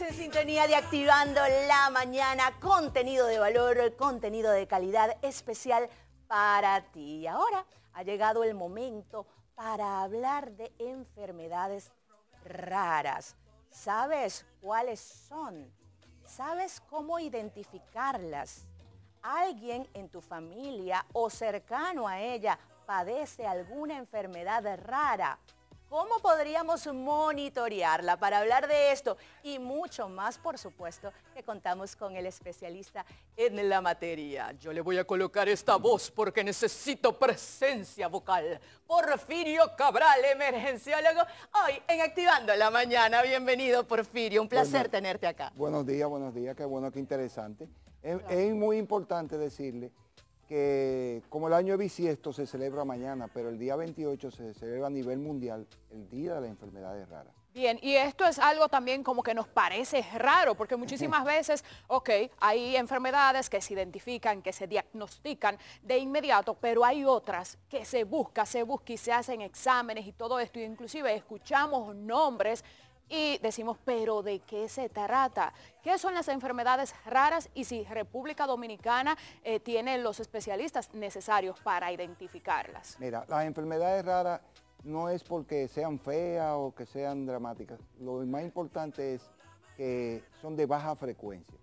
en sintonía de Activando la Mañana, contenido de valor, contenido de calidad especial para ti. Y ahora ha llegado el momento para hablar de enfermedades raras. ¿Sabes cuáles son? ¿Sabes cómo identificarlas? ¿Alguien en tu familia o cercano a ella padece alguna enfermedad rara? ¿Cómo podríamos monitorearla? Para hablar de esto y mucho más, por supuesto, que contamos con el especialista en la materia. Yo le voy a colocar esta voz porque necesito presencia vocal. Porfirio Cabral, emergenciólogo, hoy en Activando la Mañana. Bienvenido, Porfirio, un placer tenerte acá. Buenos días, qué bueno, qué interesante. Es muy importante decirle que como el año de bisiesto se celebra mañana, pero el día 28 se celebra a nivel mundial el Día de las Enfermedades Raras. Bien, y esto es algo también como que nos parece raro, porque muchísimas veces, hay enfermedades que se identifican, que se diagnostican de inmediato, pero hay otras que se busca y se hacen exámenes y todo esto, y inclusive escuchamos nombres y decimos, pero ¿de qué se trata? ¿Qué son las enfermedades raras? Y si República Dominicana tiene los especialistas necesarios para identificarlas. Mira, las enfermedades raras no es porque sean feas o que sean dramáticas. Lo más importante es que son de baja frecuencia.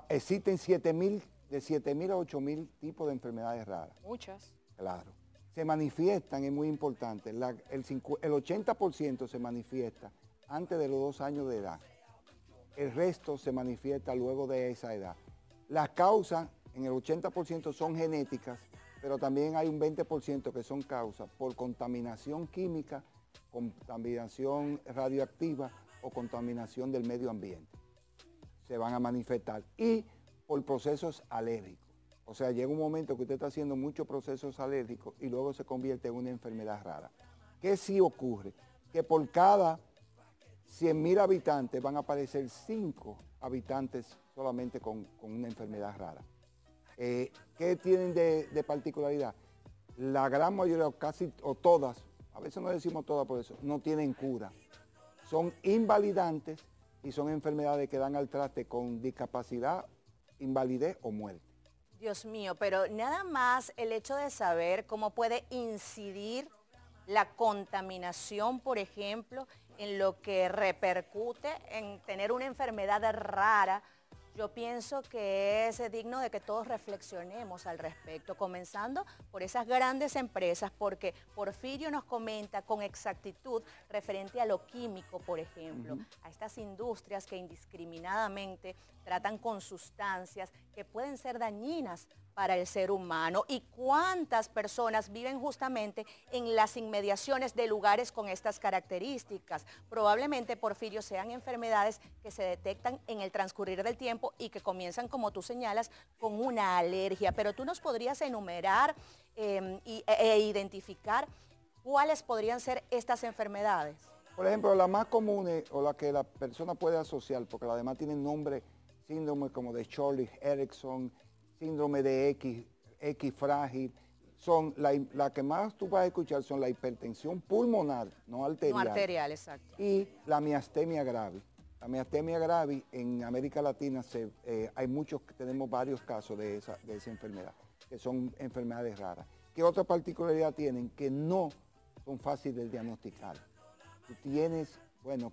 Existen de 7.000 a 8.000 tipos de enfermedades raras. Muchas. Claro. Se manifiestan, es muy importante, el 80% se manifiesta antes de los 2 años de edad. El resto se manifiesta luego de esa edad. Las causas en el 80% son genéticas, pero también hay un 20% que son causas por contaminación química, contaminación radioactiva o contaminación del medio ambiente. Se van a manifestar. Y por procesos alérgicos. O sea, llega un momento que usted está haciendo muchos procesos alérgicos y luego se convierte en una enfermedad rara. ¿Qué sí ocurre? Que por cada 100.000 habitantes van a aparecer 5 habitantes solamente con una enfermedad rara. ¿Qué tienen de particularidad? La gran mayoría, casi o todas, a veces no decimos todas por eso, no tienen cura. Son invalidantes y son enfermedades que dan al traste con discapacidad, invalidez o muerte. Dios mío, pero nada más el hecho de saber cómo puede incidir la contaminación, por ejemplo, en lo que repercute en tener una enfermedad rara, yo pienso que es digno de que todos reflexionemos al respecto, comenzando por esas grandes empresas, porque Porfirio nos comenta con exactitud referente a lo químico, por ejemplo, a estas industrias que indiscriminadamente tratan con sustancias que pueden ser dañinas para el ser humano. ¿Y cuántas personas viven justamente en las inmediaciones de lugares con estas características? Probablemente, Porfirio, sean enfermedades que se detectan en el transcurrir del tiempo y que comienzan, como tú señalas, con una alergia. Pero tú nos podrías enumerar e identificar cuáles podrían ser estas enfermedades. Por ejemplo, las más comunes o las que la persona puede asociar, porque las demás tienen nombre, síndrome como de Charlie-Erickson, síndrome de X frágil, son la que más tú vas a escuchar son la hipertensión pulmonar, no arterial. No arterial, exacto. Y la miastenia gravis. La miastenia gravis en América Latina tenemos varios casos de esa enfermedad, que son enfermedades raras. ¿Qué otra particularidad tienen? Que no son fáciles de diagnosticar. Tú tienes,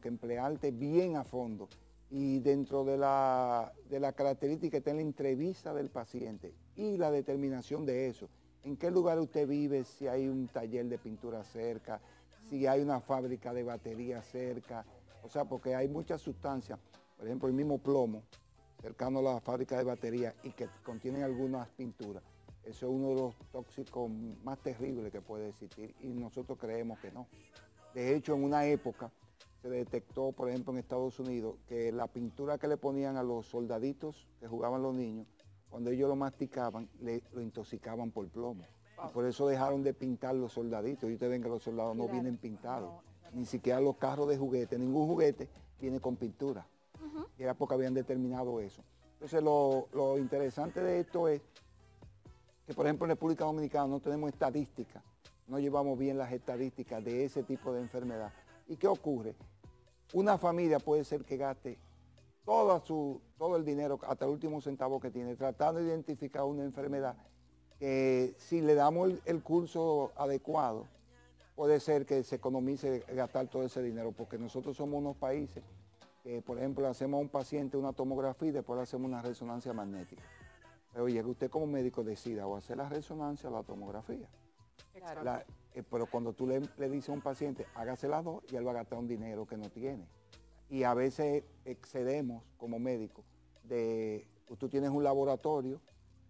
que emplearte bien a fondo. Y dentro de la característica está en la entrevista del paciente y la determinación de eso. En qué lugar usted vive, si hay un taller de pintura cerca, si hay una fábrica de batería cerca. O sea, porque hay muchas sustancias, por ejemplo, el mismo plomo, cercano a la fábrica de batería y que contienen algunas pinturas. Eso es uno de los tóxicos más terribles que puede existir y nosotros creemos que no. De hecho, en una época se detectó, por ejemplo, en Estados Unidos, que la pintura que le ponían a los soldaditos que jugaban los niños, cuando ellos lo masticaban, lo intoxicaban por plomo. Y por eso dejaron de pintar los soldaditos. Y ustedes ven que los soldados no vienen pintados. Ni siquiera los carros de juguete, ningún juguete viene con pintura. Y era porque habían determinado eso. Entonces, lo interesante de esto es que, por ejemplo, en República Dominicana no tenemos estadísticas, no llevamos bien las estadísticas de ese tipo de enfermedad. ¿Y qué ocurre? Una familia puede ser que gaste todo el dinero, hasta el último centavo que tiene, tratando de identificar una enfermedad que si le damos el curso adecuado, puede ser que se economice gastar todo ese dinero, porque nosotros somos unos países que, por ejemplo, le hacemos a un paciente una tomografía y después le hacemos una resonancia magnética. Pero oye, que usted como médico decida o hacer la resonancia o la tomografía. Claro. Pero cuando tú le dices a un paciente, hágase las dos, y él va a gastar un dinero que no tiene. Y a veces excedemos como médicos tú tienes un laboratorio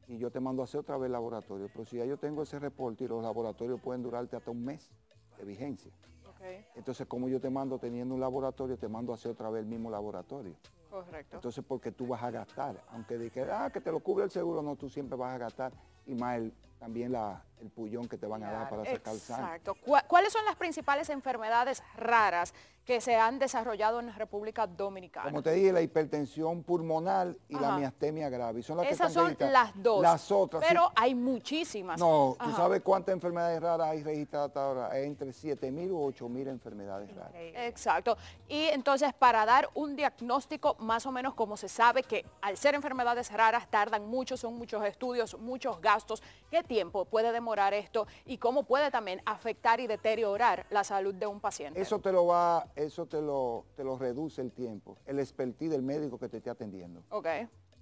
y yo te mando a hacer otra vez el laboratorio, pero si ya yo tengo ese reporte y los laboratorios pueden durarte hasta un mes de vigencia. Okay. Entonces, como yo te mando teniendo un laboratorio, te mando a hacer otra vez el mismo laboratorio. Correcto. Entonces, porque tú vas a gastar, aunque diga que te lo cubre el seguro, no, tú siempre vas a gastar, y más también el pullón que te van a dar para sacar sangre. Exacto. ¿Cuáles son las principales enfermedades raras que se han desarrollado en República Dominicana? Como te dije, la hipertensión pulmonar y la miastenia gravis. Son las Esas que son están las dos. Las otras, pero sí. hay muchísimas. No, ¿tú sabes cuántas enfermedades raras hay registradas hasta ahora? Hay entre 7.000 o 8.000 enfermedades raras. Exacto. Y entonces, para dar un diagnóstico, más o menos como se sabe que al ser enfermedades raras tardan mucho, son muchos estudios, muchos gastos, ¿qué tiempo puede demorar esto y cómo puede también afectar y deteriorar la salud de un paciente? Eso te lo reduce el tiempo, el expertise del médico que te esté atendiendo. Ok.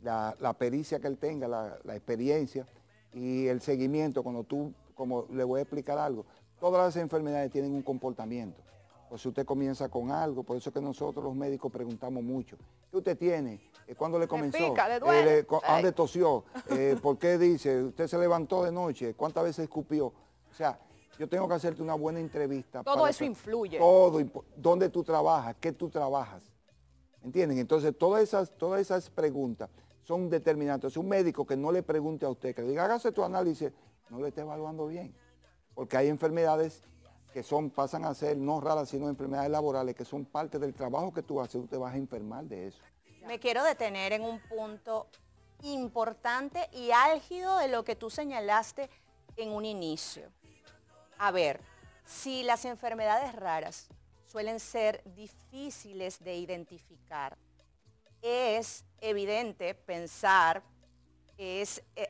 La pericia que él tenga, la experiencia y el seguimiento, como le voy a explicar algo, todas las enfermedades tienen un comportamiento. Pues si usted comienza con algo, por eso es que nosotros los médicos preguntamos mucho. ¿Qué usted tiene? ¿Cuándo le comenzó? Me pica, le duele. ¿A dónde tosió? ¿Por qué dice? ¿Usted se levantó de noche? ¿Cuántas veces escupió? O sea, yo tengo que hacerte una buena entrevista. Todo eso influye. Todo, dónde tú trabajas, qué tú trabajas. ¿Entienden? Entonces, todas esas preguntas son determinantes. Un médico que no le pregunte a usted, que le diga, hágase tu análisis, no le está evaluando bien. Porque hay enfermedades que pasan a ser no raras, sino enfermedades laborales, que son parte del trabajo que tú haces, tú te vas a enfermar de eso. Me quiero detener en un punto importante y álgido de lo que tú señalaste en un inicio. A ver, si las enfermedades raras suelen ser difíciles de identificar, es evidente pensar,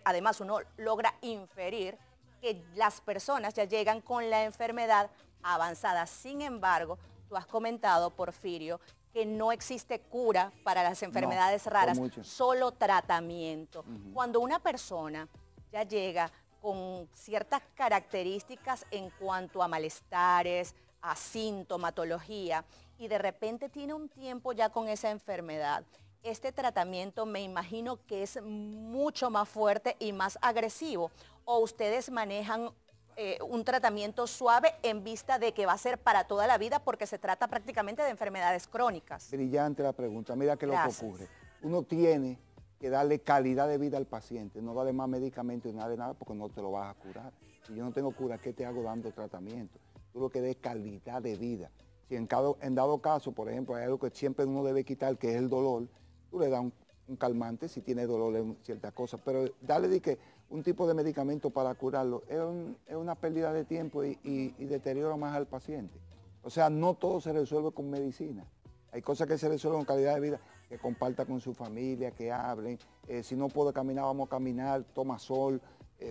además uno logra inferir que las personas ya llegan con la enfermedad avanzada. Sin embargo, tú has comentado, Porfirio, que no existe cura para las enfermedades raras, solo tratamiento. Cuando una persona ya llega con ciertas características en cuanto a malestares, a sintomatología, y de repente tiene un tiempo ya con esa enfermedad, este tratamiento me imagino que es mucho más fuerte y más agresivo. ¿O ustedes manejan un tratamiento suave en vista de que va a ser para toda la vida porque se trata prácticamente de enfermedades crónicas? Brillante la pregunta. Mira qué es lo que ocurre. Uno tiene que darle calidad de vida al paciente, no darle más medicamentos y nada de nada porque no te lo vas a curar. Si yo no tengo cura, ¿qué te hago dando tratamiento? Tú lo que des calidad de vida. Si en dado caso, por ejemplo, hay algo que siempre uno debe quitar, que es el dolor, tú le das un calmante si tiene dolor en ciertas cosas, pero darle un tipo de medicamento para curarlo es una pérdida de tiempo y deteriora más al paciente. O sea, no todo se resuelve con medicina. Hay cosas que se resuelven con calidad de vida, que comparta con su familia, que hablen. Si no puede caminar, vamos a caminar, toma sol,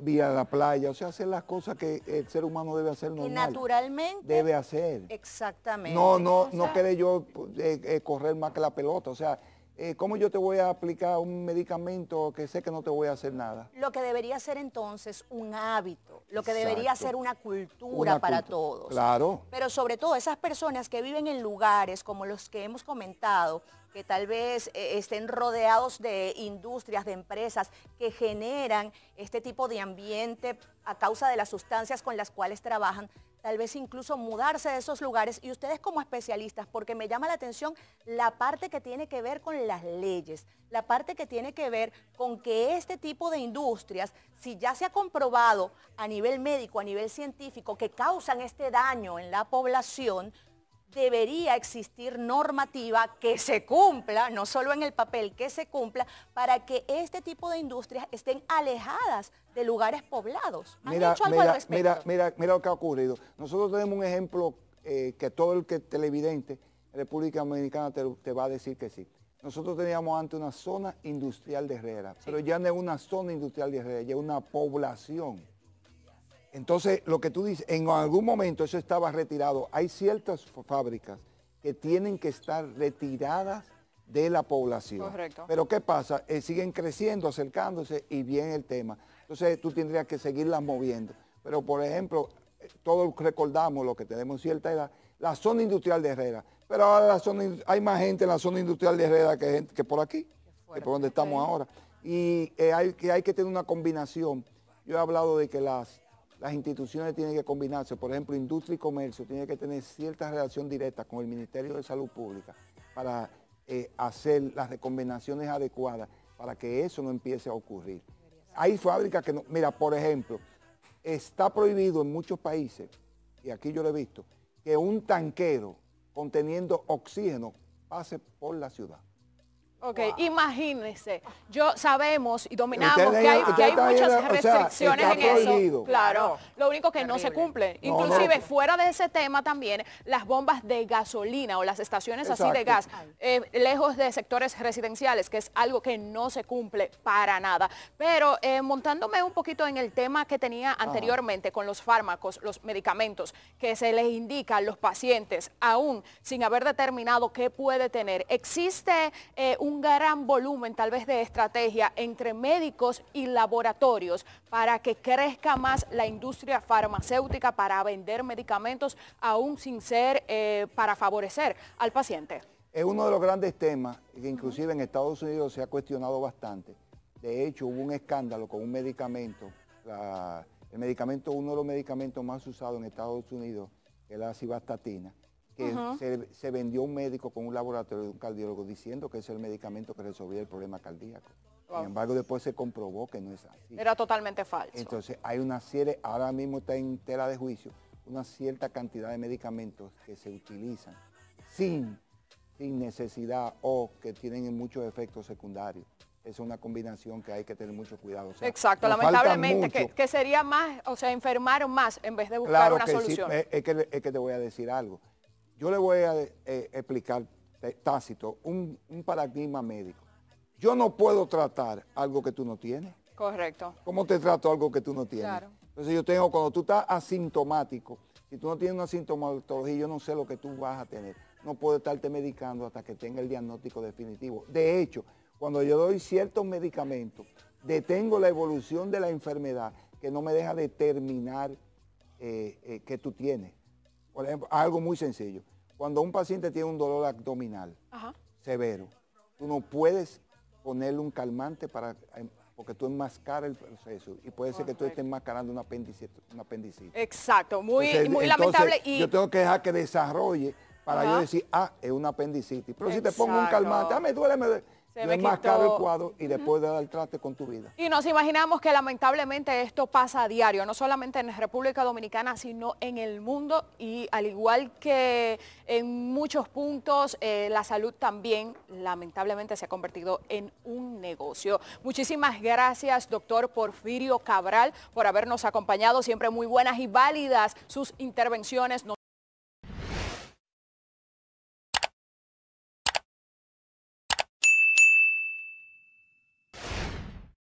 vía a la playa. O sea, hacer las cosas que el ser humano debe hacer normal. Y naturalmente. Debe hacer. Exactamente. No quede yo correr más que la pelota. O sea, ¿cómo yo te voy a aplicar un medicamento que sé que no te voy a hacer nada? Lo que debería ser entonces un hábito, lo que debería ser una cultura para todos. Claro. Pero sobre todo esas personas que viven en lugares como los que hemos comentado, que tal vez estén rodeados de industrias, de empresas que generan este tipo de ambiente a causa de las sustancias con las cuales trabajan, tal vez incluso mudarse de esos lugares. Y ustedes como especialistas, porque me llama la atención la parte que tiene que ver con las leyes, la parte que tiene que ver con que este tipo de industrias, si ya se ha comprobado a nivel médico, a nivel científico, que causan este daño en la población, debería existir normativa que se cumpla, no solo en el papel, que se cumpla, para que este tipo de industrias estén alejadas de lugares poblados. ¿Han hecho algo al respecto? Mira lo que ha ocurrido. Nosotros tenemos un ejemplo que todo el que televidente en República Dominicana te va a decir que sí. Nosotros teníamos antes una zona industrial de Herrera, pero ya no es una zona industrial de Herrera, ya es una población. Entonces, lo que tú dices, en algún momento eso estaba retirado. Hay ciertas fábricas que tienen que estar retiradas de la población. Correcto. Pero ¿qué pasa? Siguen creciendo, acercándose y viene el tema. Entonces, tú tendrías que seguirlas moviendo. Pero, por ejemplo, todos recordamos, lo que tenemos cierta edad, la zona industrial de Herrera. Pero ahora hay más gente en la zona industrial de Herrera que por aquí, que por donde estamos ahora. Y hay que tener una combinación. Yo he hablado de que las instituciones tienen que combinarse. Por ejemplo, industria y comercio tienen que tener cierta relación directa con el Ministerio de Salud Pública para hacer las recombinaciones adecuadas para que eso no empiece a ocurrir. Hay fábricas que no, mira, por ejemplo, está prohibido en muchos países, y aquí yo lo he visto, que un tanquero conteniendo oxígeno pase por la ciudad. Ok, Wow. Imagínense, sabemos y dominamos Ustedes que hay muchas o sea, restricciones está en eso. prohibido. Claro, lo único que no se Terrible. cumple. No, Inclusive, no. fuera de ese tema también, las bombas de gasolina o las estaciones así de gas, Exacto. lejos de sectores residenciales, que es algo que no se cumple para nada. Pero montándome un poquito en el tema que tenía anteriormente con los fármacos, los medicamentos, que se les indica a los pacientes, aún sin haber determinado qué puede tener, existe un gran volumen tal vez de estrategia entre médicos y laboratorios para que crezca más la industria farmacéutica para vender medicamentos aún sin ser para favorecer al paciente. Es uno de los grandes temas que inclusive en Estados Unidos se ha cuestionado bastante. De hecho, hubo un escándalo con un medicamento, el medicamento, uno de los medicamentos más usados en Estados Unidos, que es la civastatina, que se vendió un médico con un laboratorio de un cardiólogo diciendo que ese es el medicamento que resolvía el problema cardíaco. Wow. Sin embargo, después se comprobó que no es así. Era totalmente falso. Entonces, hay una serie, ahora mismo está en tela de juicio, una cierta cantidad de medicamentos que se utilizan sin necesidad o que tienen muchos efectos secundarios. Es una combinación que hay que tener mucho cuidado. O sea, exacto, lamentablemente, que sería más, o sea, enfermar más en vez de buscar claro una que solución. Sí, es que te voy a decir algo. Yo le voy a explicar tácito un paradigma médico. Yo no puedo tratar algo que tú no tienes. Correcto. ¿Cómo te trato algo que tú no tienes? Claro. Entonces cuando tú estás asintomático, si tú no tienes una sintomatología, yo no sé lo que tú vas a tener. No puedo estarte medicando hasta que tenga el diagnóstico definitivo. De hecho, cuando yo doy ciertos medicamentos, detengo la evolución de la enfermedad que no me deja determinar qué tú tienes. Por ejemplo, algo muy sencillo. Cuando un paciente tiene un dolor abdominal severo, tú no puedes ponerle un calmante porque tú enmascaras el proceso y puede ser que tú estés enmascarando una apendicitis. Exacto, muy Entonces, lamentable. Y yo tengo que dejar que desarrolle para yo decir, es una apendicitis. Pero si te pongo un calmante, me duele, yo enmascaro el cuadro y después de dar el traste con tu vida. Y nos imaginamos que lamentablemente esto pasa a diario, no solamente en República Dominicana, sino en el mundo, y al igual que en muchos puntos, la salud también lamentablemente se ha convertido en un negocio. Muchísimas gracias, doctor Porfirio Cabral, por habernos acompañado. Siempre muy buenas y válidas sus intervenciones.